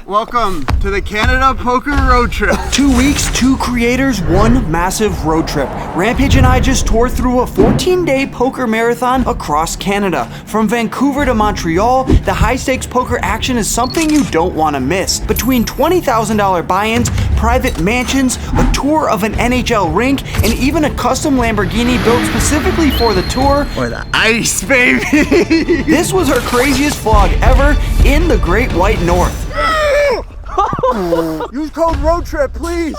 Welcome to the Canada Poker Road Trip. 2 weeks, 2 creators, 1 massive road trip. Rampage and I just tore through a 14-day poker marathon across Canada. From Vancouver to Montreal, the high-stakes poker action is something you don't want to miss. Between $20,000 buy-ins, private mansions, a tour of an NHL rink, and even a custom Lamborghini built specifically for the tour. Or the ice, baby! This was our craziest vlog ever in the Great White North. Use code ROADTRIP, please!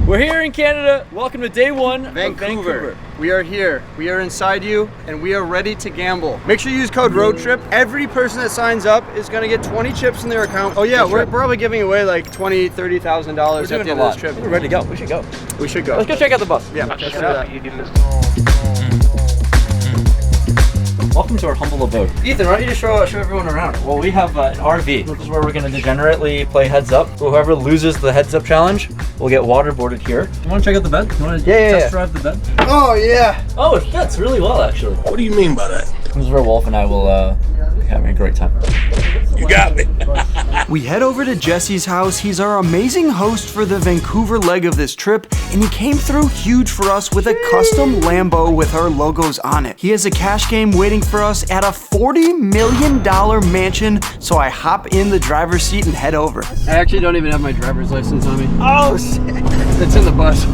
We're here in Canada. Welcome to day 1 of Vancouver. We are here. We are inside you, and we are ready to gamble. Make sure you use code ROADTRIP. Every person that signs up is going to get 20 chips in their account. Oh yeah, we're probably giving away like $20,000, $30,000 at the end of this trip. We're ready to go. We should go. We should go. Let's go check out the bus. Yeah, check it out. Welcome to our humble abode. Ethan, why don't you just show everyone around? Well, we have an RV. This is where we're going to degenerately play heads up. Whoever loses the heads up challenge will get waterboarded here. You want to check out the bed? You want to test drive the bed? Oh yeah. Oh, it fits really well actually. What do you mean by that? This is where Wolf and I will be having a great time. You got me. We head over to Jesse's house. He's our amazing host for the Vancouver leg of this trip, and he came through huge for us with a custom Lambo with our logos on it. He has a cash game waiting for us at a $40 million mansion, so I hop in the driver's seat and head over. I actually don't even have my driver's license on me. Oh shit. It's in the bus.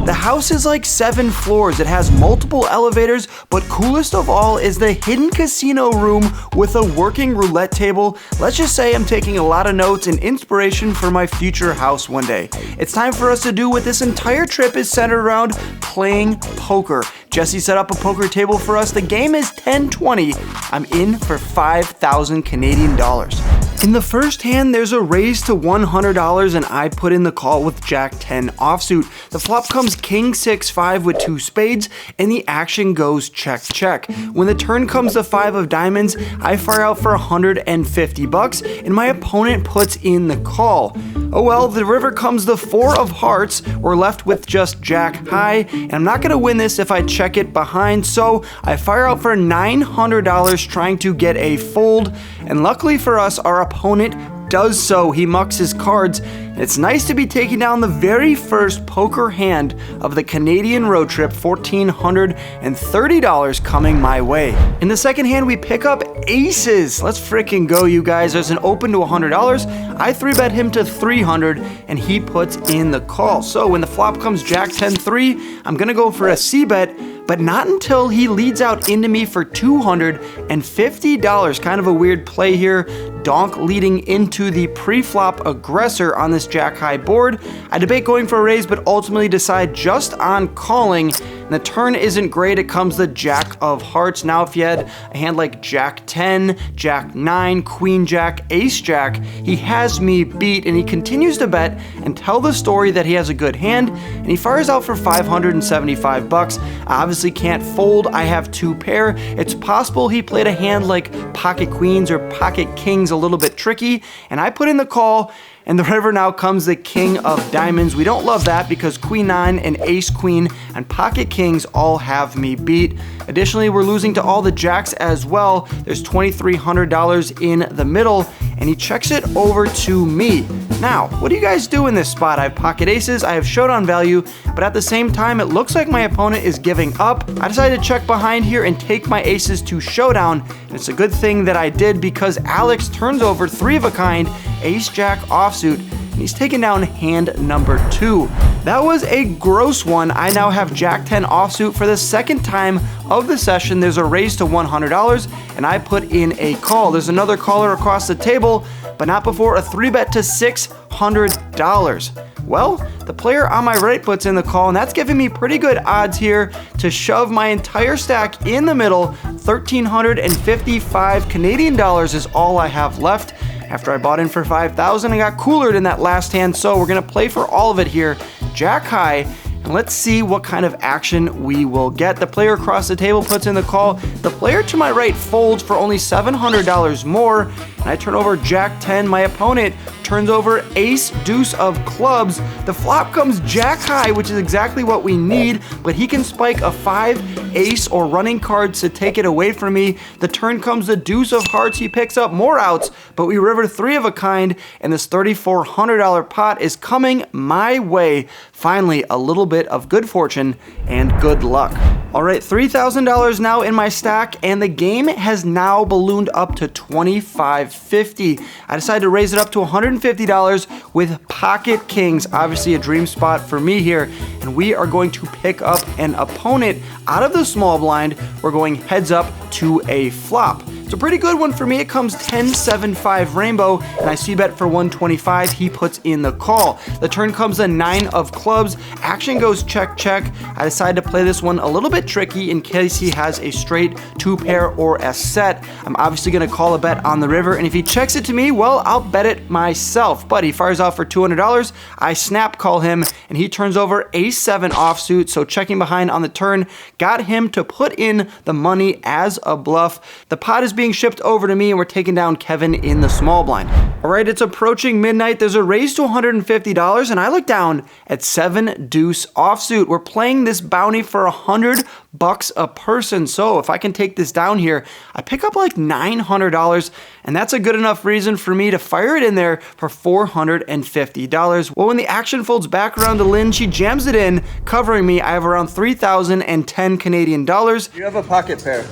The house is like 7 floors. It has multiple elevators, but coolest of all is the hidden casino room with a working roulette table. Let's just say I'm taking a lot of notes and inspiration for my future house one day. It's time for us to do what this entire trip is centered around: playing poker. Jesse set up a poker table for us. The game is 10-20. I'm in for 5,000 Canadian dollars. In the first hand, there's a raise to $100, and I put in the call with Jack 10 offsuit. The flop comes King 6-5 with 2 spades, and the action goes check, check. When the turn comes to 5 of diamonds, I fire out for $150, and my opponent puts in the call. Oh well, the river comes the 4 of hearts. We're left with just Jack high, and I'm not gonna win this if I check it behind, so I fire out for $900 trying to get a fold, and luckily for us, our opponent does so. He mucks his cards. It's nice to be taking down the very first poker hand of the Canadian road trip, $1,430 coming my way. In the second hand, we pick up aces. Let's freaking go, you guys. There's an open to $100. I 3-bet him to $300, and he puts in the call. So when the flop comes Jack 10-3, I'm gonna go for a C-bet, but not until he leads out into me for $250. Kind of a weird play here. Donk leading into the pre-flop aggressor on this Jack high board. I debate going for a raise, but ultimately decide just on calling. And the turn isn't great. It comes the Jack of hearts. Now if you had a hand like Jack 10, Jack 9, Queen Jack, Ace Jack, he has me beat, and he continues to bet and tell the story that he has a good hand, and he fires out for $575. I obviously can't fold. I have 2 pair. It's possible he played a hand like pocket queens or pocket kings, a little bit tricky, and I put in the call. And the river now comes the king of diamonds. We don't love that because queen 9 and ace queen and pocket kings all have me beat. Additionally, we're losing to all the jacks as well. There's $2,300 in the middle, and he checks it over to me. Now, what do you guys do in this spot? I have pocket aces, I have showdown value, but at the same time, it looks like my opponent is giving up. I decided to check behind here and take my aces to showdown, and it's a good thing that I did because Alex turns over 3 of a kind, ace jack offsuit, and he's taken down hand number 2. That was a gross one. I now have Jack 10 offsuit for the second time of the session. There's a raise to $100, and I put in a call. There's another caller across the table, but not before a 3-bet to $600. Well, the player on my right puts in the call, and that's giving me pretty good odds here to shove my entire stack in the middle. 1,355 Canadian dollars is all I have left. After I bought in for 5,000, I got coolered in that last hand, so we're gonna play for all of it here. Jack high, and let's see what kind of action we will get. The player across the table puts in the call. The player to my right folds for only $700 more, and I turn over Jack 10. My opponent turns over ace deuce of clubs. The flop comes jack high, which is exactly what we need, but he can spike a 5, ace, or running cards to take it away from me. The turn comes the deuce of hearts. He picks up more outs, but we river 3 of a kind, and this $3,400 pot is coming my way. Finally, a little bit of good fortune and good luck. All right, $3,000 now in my stack, and the game has now ballooned up to $2,550. I decided to raise it up to $150 with pocket kings, obviously a dream spot for me here, and we are going to pick up an opponent out of the small blind. We're going heads up to a flop. It's a pretty good one for me. It comes 10-7-5 rainbow, and I see bet for 125. He puts in the call. The turn comes a 9 of clubs. Action goes check, check. I decided to play this one a little bit tricky in case he has a straight 2 pair or a set. I'm obviously going to call a bet on the river, and if he checks it to me, well, I'll bet it myself. But he fires off for $200. I snap call him, and he turns over ace-7 offsuit, so checking behind on the turn got him to put in the money as a bluff. The pot is being shipped over to me, and we're taking down Kevin in the small blind. All right, it's approaching midnight. There's a raise to $150, and I look down at 7 deuce offsuit. We're playing this bounty for $100 a person, so if I can take this down here, I pick up like $900, and that's a good enough reason for me to fire it in there for $450. Well, when the action folds back around to Lynn, she jams it in, covering me. I have around 3,010 Canadian dollars. You have a pocket pair.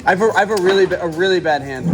I have a really bad hand.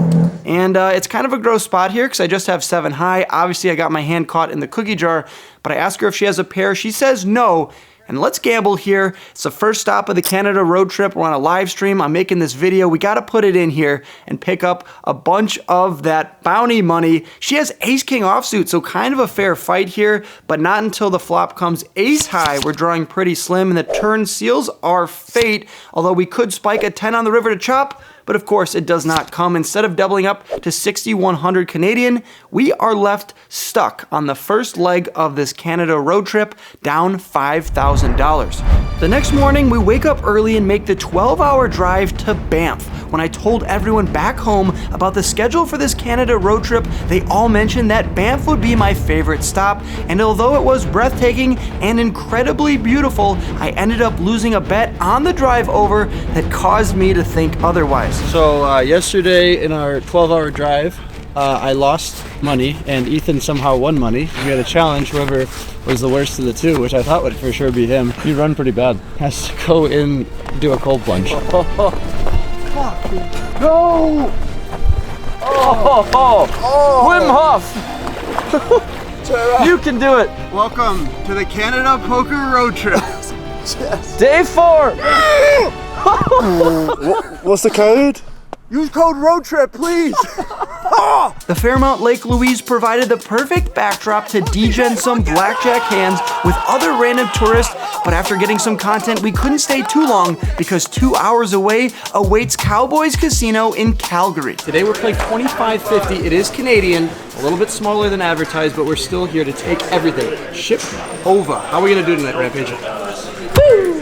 And it's kind of a gross spot here because I just have 7 high. Obviously, I got my hand caught in the cookie jar, but I ask her if she has a pair. She says no. And let's gamble here. It's the first stop of the Canada road trip. We're on a live stream. I'm making this video. We got to put it in here and pick up a bunch of that bounty money. She has ace-king offsuit, so kind of a fair fight here, but not until the flop comes ace high. We're drawing pretty slim, and the turn seals our fate, although we could spike a 10 on the river to chop, but of course it does not come. Instead of doubling up to 6,100 Canadian, we are left stuck on the first leg of this Canada road trip, down $5,000. The next morning, we wake up early and make the 12-hour drive to Banff. When I told everyone back home about the schedule for this Canada road trip, they all mentioned that Banff would be my favorite stop, and although it was breathtaking and incredibly beautiful, I ended up losing a bet on the drive over that caused me to think otherwise. So yesterday in our 12-hour drive, I lost money, and Ethan somehow won money. We had a challenge, whoever was the worst of the two, which I thought would for sure be him. He run pretty bad. Has to go in, do a cold plunge. No! Wim Hof! You can do it! Welcome to the Canada Poker Road Trip. Day 4! What's the code? Use code ROADTRIP, please. The Fairmount Lake Louise provided the perfect backdrop to degen some blackjack hands with other random tourists, but after getting some content, we couldn't stay too long because 2 hours away awaits Cowboys Casino in Calgary. Today we're playing $25.50. It is Canadian, a little bit smaller than advertised, but we're still here to take everything. Ship over. How are we gonna do tonight, Rampage?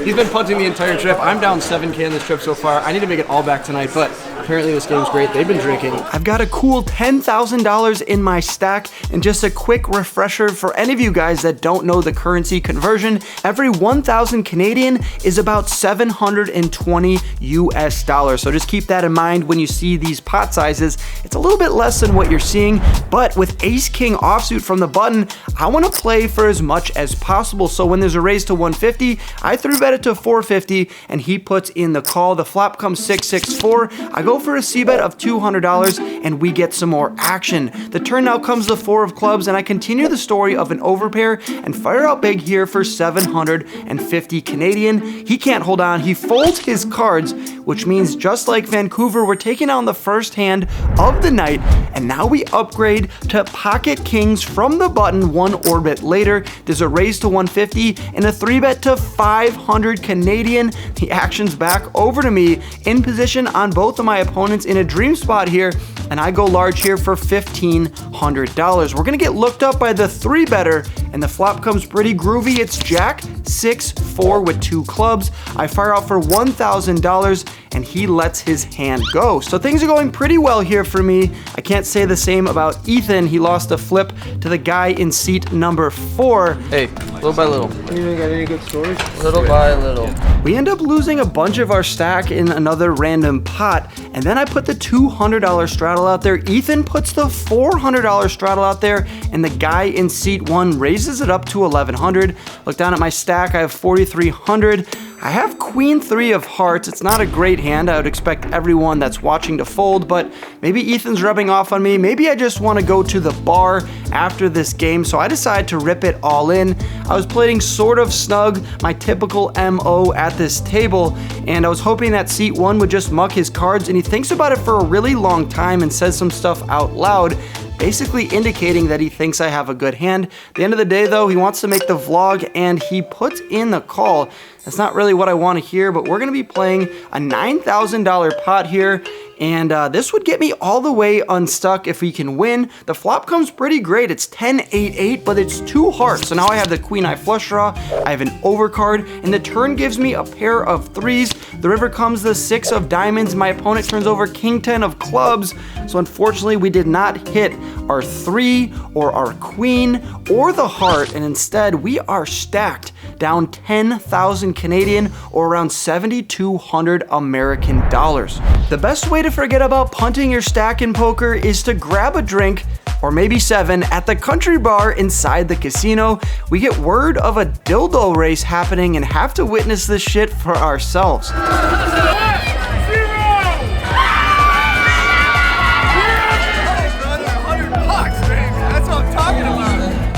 He's been punting the entire trip. I'm down 7K on this trip so far. I need to make it all back tonight, but apparently this game's great. They've been drinking. I've got a cool $10,000 in my stack, and just a quick refresher for any of you guys that don't know the currency conversion, every 1,000 Canadian is about 720 US dollars. So just keep that in mind when you see these pot sizes. It's a little bit less than what you're seeing, but with ace-king offsuit from the button, I want to play for as much as possible. So when there's a raise to 150, I 3-bet it to 450, and he puts in the call. The flop comes 664. I go for a c-bet of $200, and we get some more action. The turn now comes the 4 of clubs, and I continue the story of an overpair and fire out big here for 750 Canadian. He can't hold on. He folds his cards, which means just like Vancouver, we're taking on the first hand of the night, and now we upgrade to pocket kings from the button 1 orbit later. There's a raise to 150 and a 3-bet to 500 Canadian. The action's back over to me, in position on both of my opponents in a dream spot here, and I go large here for $1,500. We're gonna get looked up by the 3-better and the flop comes pretty groovy. It's Jack 6-4 with 2 clubs. I fire out for $1,000 and he lets his hand go. So things are going pretty well here for me. I can't say the same about Ethan. He lost a flip to the guy in seat number 4. Hey, little by little. You got any good stories? Little by little. We end up losing a bunch of our stack in another random pot, and then I put the $200 straddle out there. Ethan puts the $400 straddle out there, and the guy in seat 1 raises it up to $1,100. Look down at my stack, I have $4,300. I have Queen 3 of hearts. It's not a great hand. I would expect everyone that's watching to fold, but maybe Ethan's rubbing off on me. Maybe I just want to go to the bar after this game, so I decide to rip it all in. I was playing sort of snug, my typical MO at this table, and I was hoping that seat 1 would just muck his cards, and he thinks about it for a really long time and says some stuff out loud, basically indicating that he thinks I have a good hand. At the end of the day though, he wants to make the vlog and he puts in the call. That's not really what I want to hear, but we're going to be playing a $9,000 pot here, and this would get me all the way unstuck if we can win. The flop comes pretty great. It's 10-8-8, but it's 2 hearts. So now I have the queen eye flush draw, I have an overcard, and the turn gives me a pair of 3s. The river comes the 6 of diamonds. My opponent turns over king 10 of clubs. So unfortunately, we did not hit our 3 or our queen or the heart, and instead we are stacked down 10,000 Canadian or around 7,200 American dollars. The best way to forget about punting your stack in poker is to grab a drink, or maybe 7, at the country bar inside the casino. We get word of a dildo race happening and have to witness this shit for ourselves.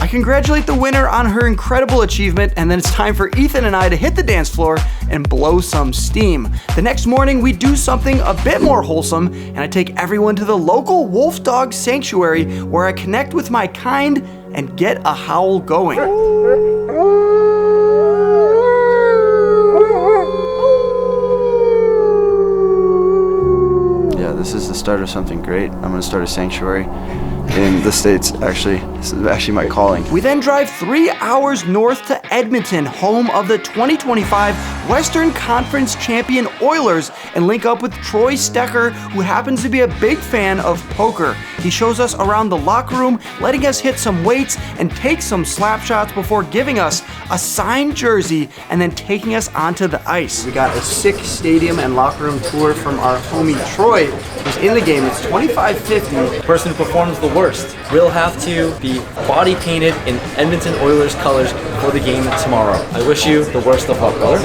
I congratulate the winner on her incredible achievement, and then it's time for Ethan and I to hit the dance floor and blow some steam. The next morning, we do something a bit more wholesome, and I take everyone to the local wolf dog sanctuary where I connect with my kind and get a howl going. Yeah, this is the start of something great. I'm gonna start a sanctuary in the States, actually. This is actually my calling. We then drive 3 hours north to Edmonton, home of the 2025 Western Conference champion Oilers, and link up with Troy Stecher, who happens to be a big fan of poker. He shows us around the locker room, letting us hit some weights and take some slap shots before giving us a signed jersey and then taking us onto the ice. We got a sick stadium and locker room tour from our homie Troy, who's in the game. It's $25.50. The person who performs the worst will have to be body painted in Edmonton Oilers colors for the game tomorrow. I wish you the worst of luck, brother.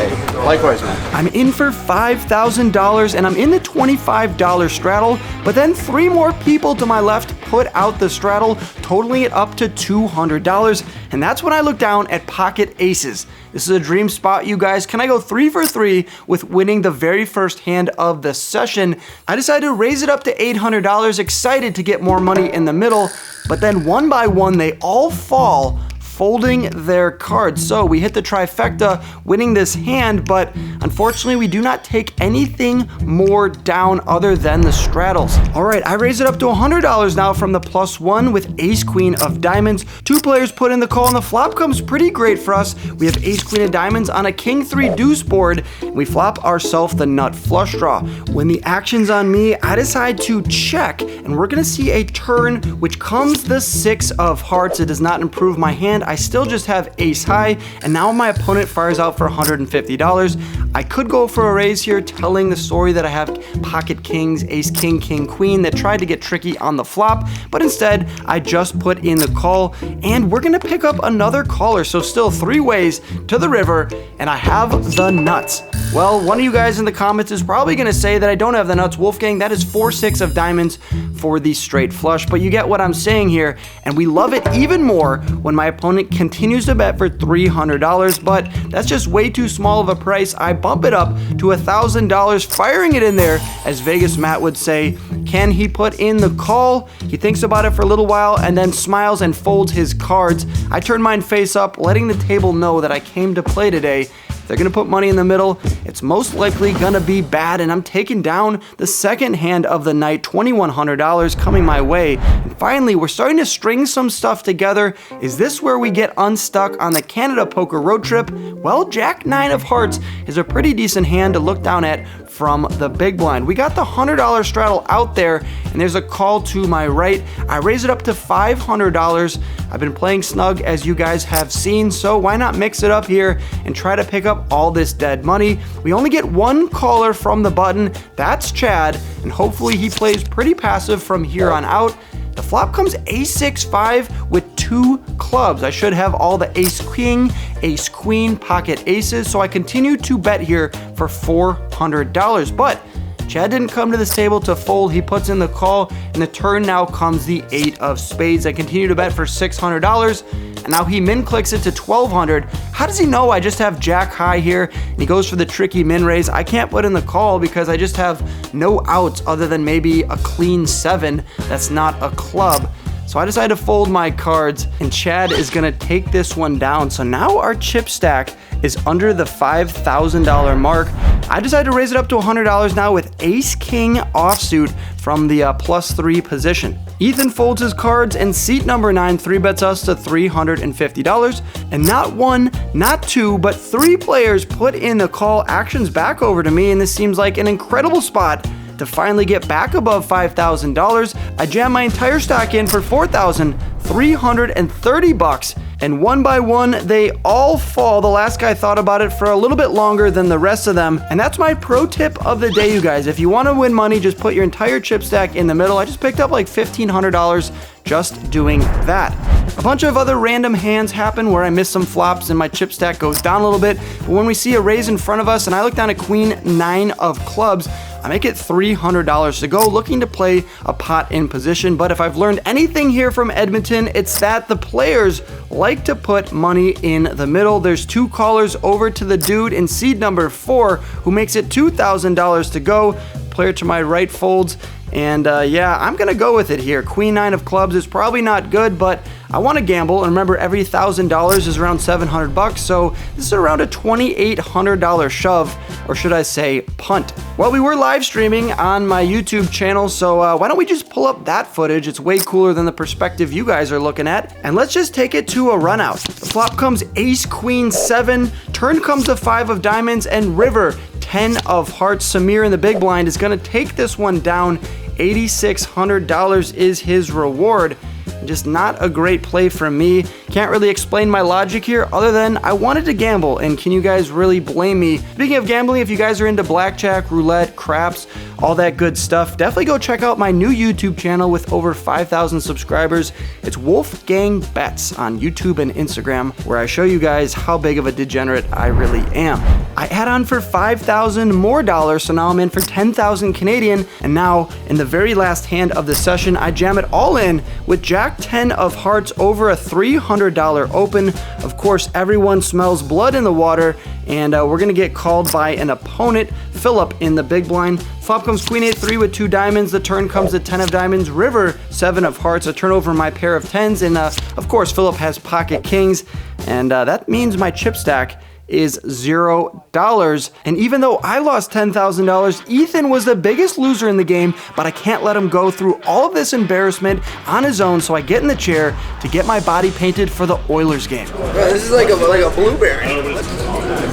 Likewise, man. I'm in for $5,000 and I'm in the $25 straddle, but then 3 more people to my left put out the straddle, totaling it up to $200. And that's when I look down at pocket aces. This is a dream spot, you guys. Can I go 3 for 3 with winning the very first hand of the session? I decided to raise it up to $800, excited to get more money in the middle, but then one by one, they all fall, folding their cards. So we hit the trifecta, winning this hand, but unfortunately we do not take anything more down other than the straddles. All right, I raise it up to $100 now from the +1 with ace queen of diamonds. 2 players put in the call and the flop comes pretty great for us. We have ace queen of diamonds on a king 3 deuce board. We flop ourselves the nut flush draw. When the action's on me, I decide to check, and we're gonna see a turn which comes the 6 of hearts. It does not improve my hand. I still just have ace high, and now my opponent fires out for $150. I could go for a raise here, telling the story that I have pocket kings, ace king, king queen that tried to get tricky on the flop, but instead I just put in the call, and we're gonna pick up another caller. So still 3 ways to the river, and I have the nuts. Well, one of you guys in the comments is probably gonna say that I don't have the nuts. Wolfgang, that is 4-6 of diamonds for the straight flush, but you get what I'm saying here, and we love it even more when my opponent continues to bet for $300, but that's just way too small of a price. I bump it up to $1,000, firing it in there, as Vegas Matt would say. Can he put in the call? He thinks about it for a little while and then smiles and folds his cards. I turn mine face up, letting the table know that I came to play today, they're gonna put money in the middle, it's most likely gonna be bad, and I'm taking down the second hand of the night, $2,100 coming my way. And finally, we're starting to string some stuff together. Is this where we get unstuck on the Canada Poker Road Trip? Well, Jack 9 of hearts is a pretty decent hand to look down at from the big blind. We got the $100 straddle out there, and there's a call to my right. I raise it up to $500. I've been playing snug, as you guys have seen, so why not mix it up here and try to pick up all this dead money? We only get one caller from the button, that's Chad, and hopefully he plays pretty passive from here on out. The flop comes ace-6-5 with 2 clubs. I should have all the ace-king, ace-queen, pocket aces, so I continue to bet here for $400. But Chad didn't come to this table to fold. He puts in the call, and the turn now comes the 8 of spades. I continue to bet for $600, and now he min clicks it to $1,200. How does he know I just have jack high here? And he goes for the tricky min raise. I can't put in the call because I just have no outs other than maybe a clean 7. That's not a club. So I decided to fold my cards, and Chad is gonna take this one down. So now our chip stack is under the $5,000 mark. I decided to raise it up to $100 now with ace-king offsuit from the +3 position. Ethan folds his cards, and seat number 9 3-bets us to $350. And not one, not two, but 3 players put in the call actions back over to me, and this seems like an incredible spot to finally get back above $5,000. I jam my entire stack in for $4,330, and one by one, they all fall. The last guy thought about it for a little bit longer than the rest of them, and that's my pro tip of the day, you guys. If you want to win money, just put your entire chip stack in the middle. I just picked up like $1,500 just doing that. A bunch of other random hands happen where I miss some flops and my chip stack goes down a little bit, but when we see a raise in front of us and I look down at queen 9 of clubs, I make it $300 to go, looking to play a pot in position. But if I've learned anything here from Edmonton, it's that the players like to put money in the middle. There's 2 callers over to the dude in seed number 4 who makes it $2,000 to go. Player to my right folds, and yeah, I'm gonna go with it here. Queen 9 of clubs is probably not good, but I want to gamble, and remember, every $1,000 is around $700, so this is around a $2,800 shove, or should I say punt. Well, we were live streaming on my YouTube channel, so why don't we just pull up that footage? It's way cooler than the perspective you guys are looking at, and let's just take it to a run out. The flop comes ace queen 7, turn comes the 5 of diamonds, and river 10 of hearts. Samir in the big blind is gonna take this one down. $8,600 is his reward. Just not a great play from me. Can't really explain my logic here other than I wanted to gamble, and can you guys really blame me? Speaking of gambling, if you guys are into blackjack, roulette, craps, all that good stuff, definitely go check out my new YouTube channel with over 5,000 subscribers. It's Wolfgang Bets on YouTube and Instagram, where I show you guys how big of a degenerate I really am. I add on for $5,000 more dollars, so now I'm in for 10,000 Canadian, and now in the very last hand of the session, I jam it all in with Jack 10 of hearts over a $300 open. Of course, everyone smells blood in the water, and we're gonna get called by an opponent, Philip in the big blind. Flop comes queen 8-3 with 2 diamonds. The turn comes the 10 of diamonds, river 7 of hearts, a turn over my pair of 10s, and of course, Philip has pocket kings, and that means my chip stack is $0. And even though I lost $10,000, Ethan was the biggest loser in the game, but I can't let him go through all of this embarrassment on his own, so I get in the chair to get my body painted for the Oilers game. Bro, this is like a blueberry.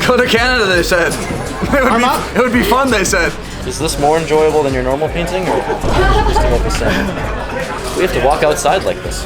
Go to Canada, they said. It would be fun, they said. Is this more enjoyable than your normal painting, or just about the same? We have to walk outside like this.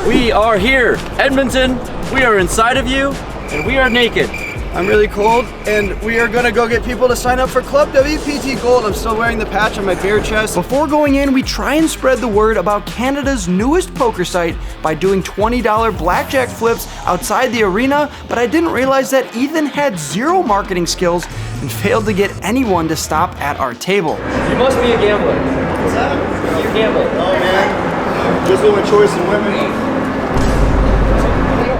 We are here, Edmonton. We are inside of you, and we are naked. I'm really cold, and we are gonna go get people to sign up for Club WPT Gold. I'm still wearing the patch on my bare chest. Before going in, we try and spread the word about Canada's newest poker site by doing $20 blackjack flips outside the arena, but I didn't realize that Ethan had 0 marketing skills and failed to get anyone to stop at our table. You must be a gambler. What's that? You gamble. Oh man, just the only choice in women.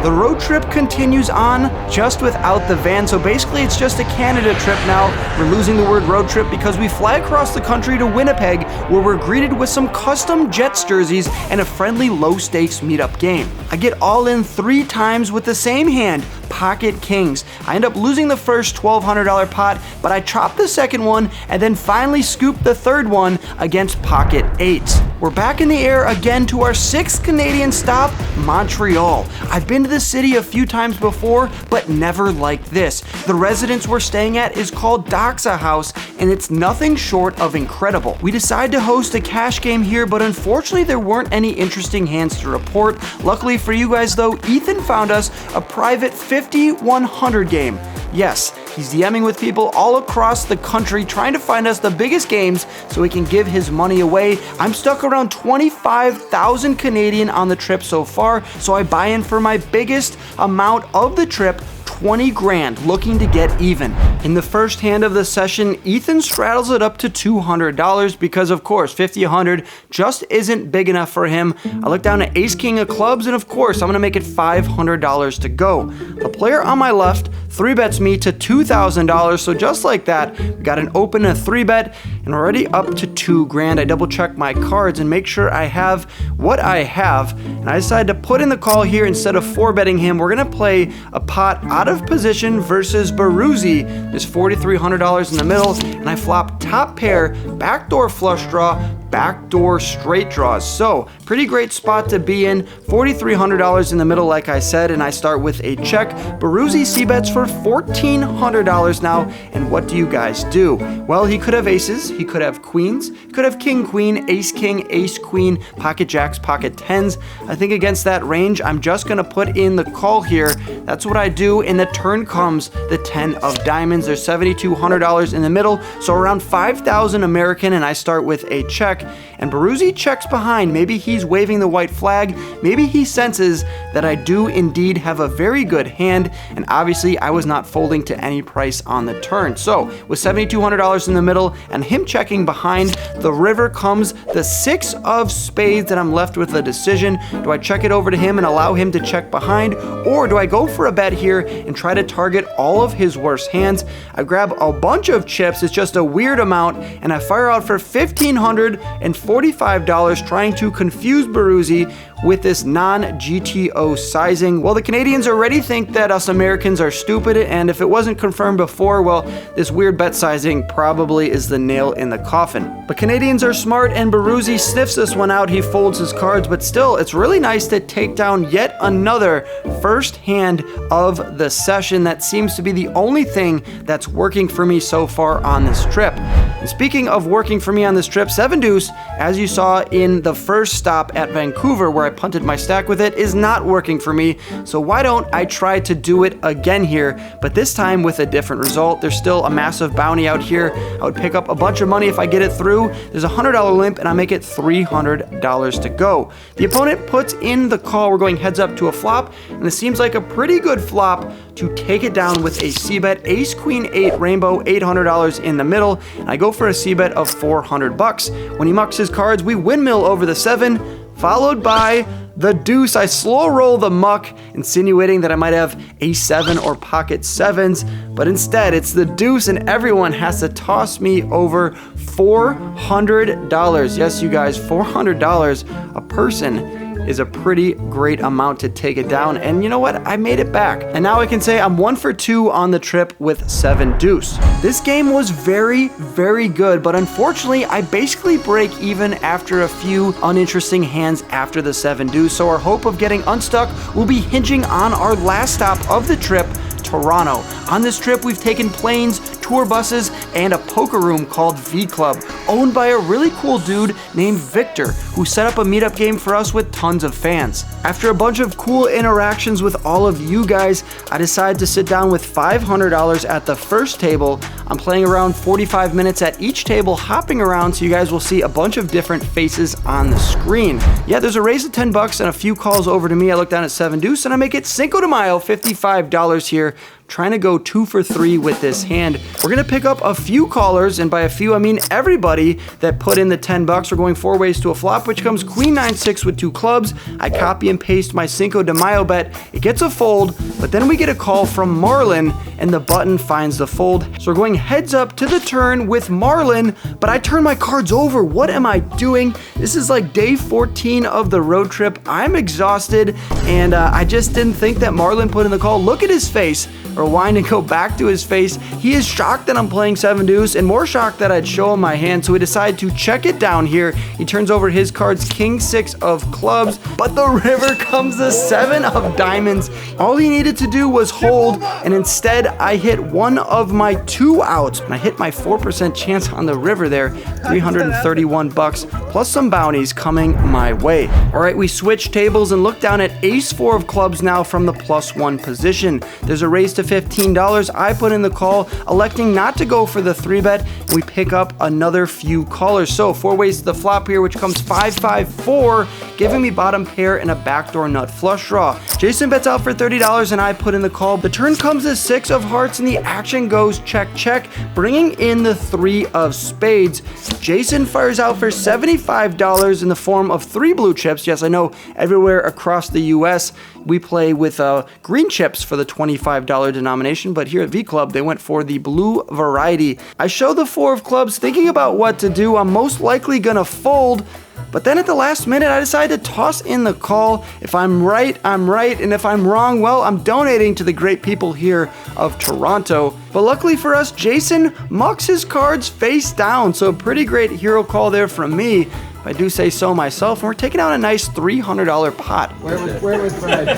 The road trip continues on, just without the van, so basically it's just a Canada trip now. We're losing the word road trip because we fly across the country to Winnipeg, where we're greeted with some custom Jets jerseys and a friendly low-stakes meetup game. I get all in 3 times with the same hand, Pocket Kings. I end up losing the first $1,200 pot, but I chop the second one and then finally scoop the third one against Pocket 8s. We're back in the air again to our 6th Canadian stop, Montreal. I've been to the city a few times before, but never like this. The residence we're staying at is called Doxa House, and it's nothing short of incredible. We decided to host a cash game here, but unfortunately there weren't any interesting hands to report. Luckily for you guys though, Ethan found us a private 50-100 game. Yes, he's DMing with people all across the country trying to find us the biggest games so he can give his money away. I'm stuck around 25,000 Canadian on the trip so far, so I buy in for my biggest amount of the trip, 20 grand, looking to get even. In the first hand of the session, Ethan straddles it up to $200 because of course 50-100 just isn't big enough for him. I look down at ace king of clubs and of course I'm gonna make it $500 to go. The player on my left 3-bets me to $2,000, so just like that, we got an open and a 3-bet and we're already up to 2 grand. I double check my cards and make sure I have what I have, and I decided to put in the call here. Instead of 4-betting him, we're gonna play a pot out of position versus Baruzzi. There's $4,300 in the middle, and I flop top pair, backdoor flush draw, backdoor straight draws. So pretty great spot to be in. $4,300 in the middle, like I said, and I start with a check. Baruzzi c-bets for $1,400 now, and what do you guys do? Well, he could have aces, he could have queens, he could have king queen, ace king, ace queen, pocket jacks, pocket tens. I think against that range, I'm just gonna put in the call here. That's what I do, and the turn comes the 10 of diamonds. There's $7,200 in the middle, so around 5,000 American, and I start with a check. And Baruzzi checks behind. Maybe he's waving the white flag. Maybe he senses that I do indeed have a very good hand, and obviously I was not folding to any price on the turn. So with $7,200 in the middle and him checking behind, the river comes the 6 of spades, and I'm left with a decision. Do I check it over to him and allow him to check behind, or do I go for a bet here and try to target all of his worst hands? I grab a bunch of chips, it's just a weird amount, and I fire out for $1,545, trying to confuse Baruzzi with this non-GTO sizing. Well, the Canadians already think that us Americans are stupid, and if it wasn't confirmed before, well, this weird bet sizing probably is the nail in the coffin. But Canadians are smart, and Baruzzi sniffs this one out. He folds his cards, but still, it's really nice to take down yet another first hand of the session. That seems to be the only thing that's working for me so far on this trip. And speaking of working for me on this trip, 7 deuce, as you saw in the first stop at Vancouver where I punted my stack with it, is not working for me. So why don't I try to do it again here, but this time with a different result. There's still a massive bounty out here. I would pick up a bunch of money if I get it through. There's a $100 limp, and I make it $300 to go. The opponent puts in the call. We're going heads up to a flop, and this seems like a pretty good flop to take it down with a c-bet. Ace queen 8 rainbow, $800 in the middle, and I go for a c-bet of $400. When he mucks his cards, we windmill over the 7, followed by the deuce. I slow roll the muck, insinuating that I might have a7 or pocket 7s, but instead it's the deuce, and everyone has to toss me over $400. Yes, you guys, $400 a person is a pretty great amount to take it down, and you know what? I made it back, and now I can say I'm 1 for 2 on the trip with 7 deuce. This game was very, very good, but unfortunately I basically break even after a few uninteresting hands after the 7 deuce, so our hope of getting unstuck will be hinging on our last stop of the trip, Toronto. On this trip, we've taken planes, tour buses, and a poker room called V Club, owned by a really cool dude named Victor, who set up a meetup game for us with tons of fans. After a bunch of cool interactions with all of you guys, I decided to sit down with $500 at the first table. I'm playing around 45 minutes at each table, hopping around, so you guys will see a bunch of different faces on the screen. Yeah, there's a raise of $10 and a few calls over to me. I look down at 7 deuce, and I make it Cinco de Mayo, $55 here. Trying to go 2 for 3 with this hand. We're gonna pick up a few callers, and by a few I mean everybody. buddy that put in the 10 bucks. We're going 4 ways to a flop, which comes queen 9-6 with 2 clubs. I copy and paste my Cinco de Mayo bet. It gets a fold, but then we get a call from Marlin, and the button finds the fold. So we're going heads up to the turn with Marlin, but I turn my cards over. What am I doing? This is like day 14 of the road trip. I'm exhausted, and I just didn't think that Marlin put in the call. Look at his face. Rewind and go back to his face. He is shocked that I'm playing 7 deuce and more shocked that I'd show him my hand, so we decided to check it down here. He turns over his cards, king 6 of clubs, but the river comes the 7 of diamonds. All he needed to do was hold, and instead I hit one of my 2 outs, and I hit my 4% chance on the river there. 331 bucks plus some bounties coming my way. All right, we switch tables and look down at ace 4 of clubs now from the +1 position. There's a raise to $15. I put in the call, electing not to go for the 3-bet, and we pick up another few callers. So 4 ways to the flop here, which comes 5-5-4, giving me bottom pair and a backdoor nut flush draw. Jason bets out for $30 and I put in the call. The turn comes as 6 of hearts and the action goes check, check, bringing in the 3 of spades. Jason fires out for $75 in the form of 3 blue chips. Yes, I know everywhere across the US we play with green chips for the $25 denomination, but here at V Club they went for the blue variety. I show the 4 of clubs, thinking about what to do. I'm most likely gonna fold, but then at the last minute I decided to toss in the call. If I'm right, I'm right, and if I'm wrong, well, I'm donating to the great people here of Toronto. But luckily for us, Jason mucks his cards face down, so a pretty great hero call there from me, if I do say so myself, and we're taking out a nice $300 pot. Where was Fred?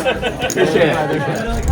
Appreciate it.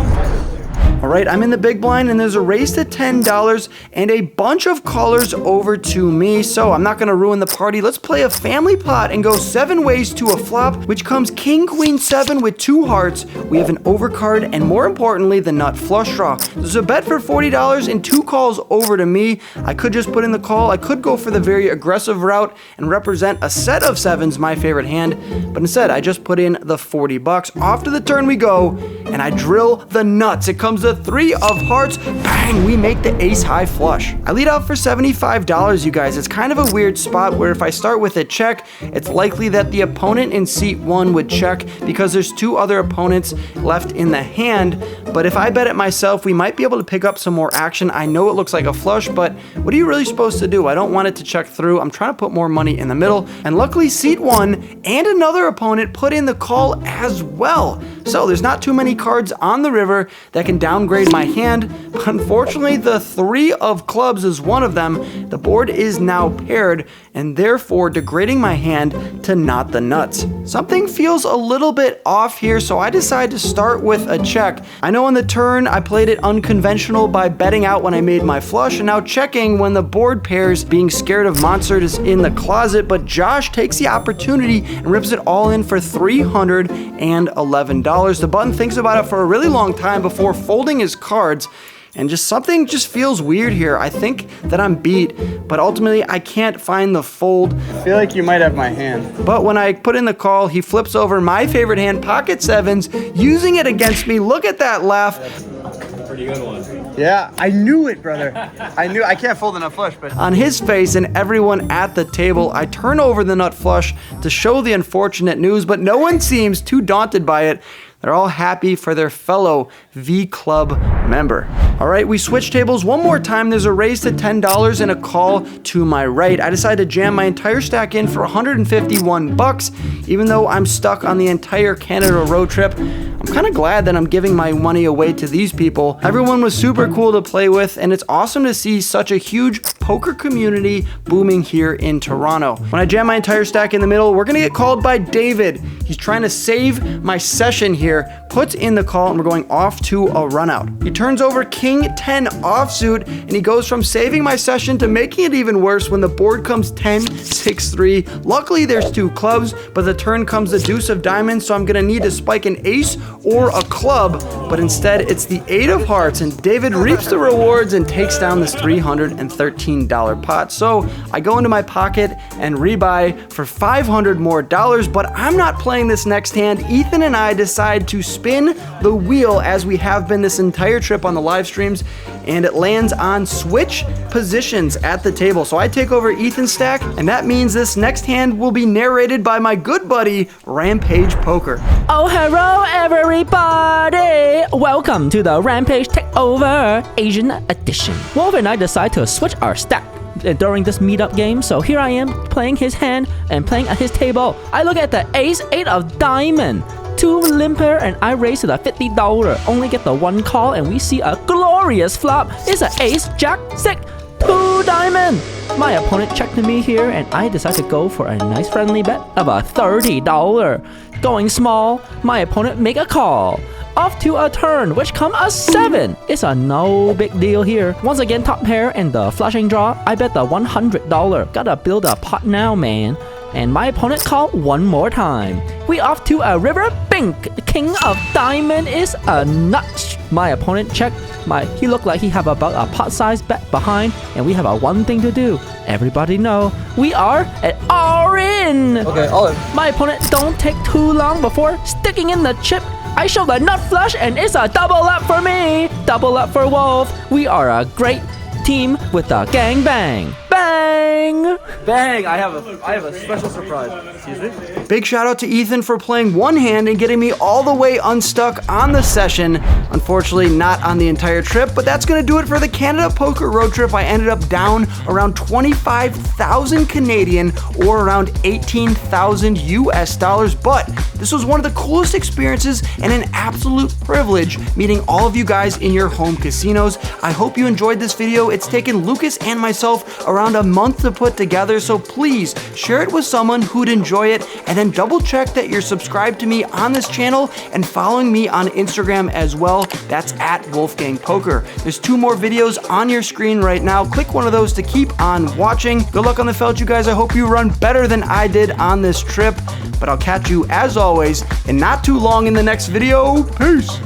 All right, I'm in the big blind, and there's a raise to $10 and a bunch of callers over to me, so I'm not gonna ruin the party. Let's play a family pot and go 7 ways to a flop, which comes king, queen 7 with 2 hearts. We have an overcard, and more importantly, the nut flush draw. There's a bet for $40 and 2 calls over to me. I could just put in the call. I could go for the very aggressive route and represent a set of 7s, my favorite hand, but instead, I just put in the 40 bucks. Off to the turn we go, and I drill the nuts. It comes the 3 of hearts. Bang, we make the ace high flush. I lead out for $75, you guys. It's kind of a weird spot where if I start with a check, it's likely that the opponent in seat 1 would check because there's 2 other opponents left in the hand. But if I bet it myself, we might be able to pick up some more action. I know it looks like a flush, but what are you really supposed to do? I don't want it to check through. I'm trying to put more money in the middle, and luckily seat 1 and another opponent put in the call as well. So there's not too many cards on the river that can downgrade my hand, but unfortunately the 3 of clubs is one of them. The board is now paired, and therefore degrading my hand to not the nuts. Something feels a little bit off here, so I decide to start with a check. I know on the turn I played it unconventional by betting out when I made my flush, and now checking when the board pairs, being scared of monsters in the closet, but Josh takes the opportunity and rips it all in for $311. The button thinks about it for a really long time before folding his cards, and something feels weird here. I think that I'm beat, but ultimately I can't find the fold. I feel like you might have my hand. But when I put in the call, he flips over my favorite hand, pocket 7s, using it against me. Look at that laugh. Pretty good one. Yeah, I knew it, brother. I can't fold a nut flush, but on his face and everyone at the table, I turn over the nut flush to show the unfortunate news, but no one seems too daunted by it. They're all happy for their fellow V Club member. All right, we switch tables one more time. There's a raise to $10 and a call to my right. I decided to jam my entire stack in for 151 bucks, even though I'm stuck on the entire Canada road trip. I'm kind of glad that I'm giving my money away to these people. Everyone was super cool to play with, and it's awesome to see such a huge poker community booming here in Toronto. When I jam my entire stack in the middle, we're gonna get called by David. He's trying to save my session here, puts in the call, and we're going off to a run out. He turns over King 10 offsuit, and he goes from saving my session to making it even worse when the board comes 10-6-3. Luckily, there's 2 clubs, but the turn comes the deuce of diamonds, so I'm gonna need to spike an ace or a club, but instead it's the 8 of hearts, and David reaps the rewards and takes down this $313 pot. So I go into my pocket and rebuy for $500 more, but I'm not playing this next hand. Ethan and I decide to spin spin the wheel as we have been this entire trip on the live streams, and it lands on switch positions at the table. So I take over Ethan's stack, and that means this next hand will be narrated by my good buddy, Rampage Poker. Oh, hello, everybody! Welcome to the Rampage Takeover Asian Edition. Wolf and I decide to switch our stack during this meetup game, so here I am playing his hand and playing at his table. I look at the ace, 8 of diamond, 2 limper, and I raise to the $50. Only get the 1 call, and we see a glorious flop. It's an ace, jack, 6, 2 diamond. My opponent checked me here, and I decide to go for a nice friendly bet of a $30. Going small, my opponent make a call. Off to a turn, which come a 7. It's a no big deal here. Once again, top pair and the flushing draw. I bet the $100. Gotta build a pot now, man. And my opponent call one more time. We off to a river pink. King of diamond is a nut. My opponent checked. He looked like he have about a pot-sized bet behind, and we have a one thing to do. Everybody know we are at all in. Okay, all in. My opponent don't take too long before sticking in the chip. I show the nut flush, and it's a double up for me. Double up for Wolf. We are a great team with a gang bang. Bang! Bang! I have a special surprise. Excuse me? Big shout out to Ethan for playing one hand and getting me all the way unstuck on the session. Unfortunately, not on the entire trip, but that's gonna do it for the Canada Poker Road Trip. I ended up down around 25,000 Canadian or around 18,000 US dollars, but this was one of the coolest experiences and an absolute privilege meeting all of you guys in your home casinos. I hope you enjoyed this video. It's taken Lucas and myself around a month to put together, so please share it with someone who'd enjoy it, and then double check that you're subscribed to me on this channel and following me on Instagram as well. That's at Wolfgang Poker. There's 2 more videos on your screen right now. Click one of those to keep on watching. Good luck on the felt, you guys. I hope you run better than I did on this trip, but I'll catch you as always in not too long in the next video. Peace.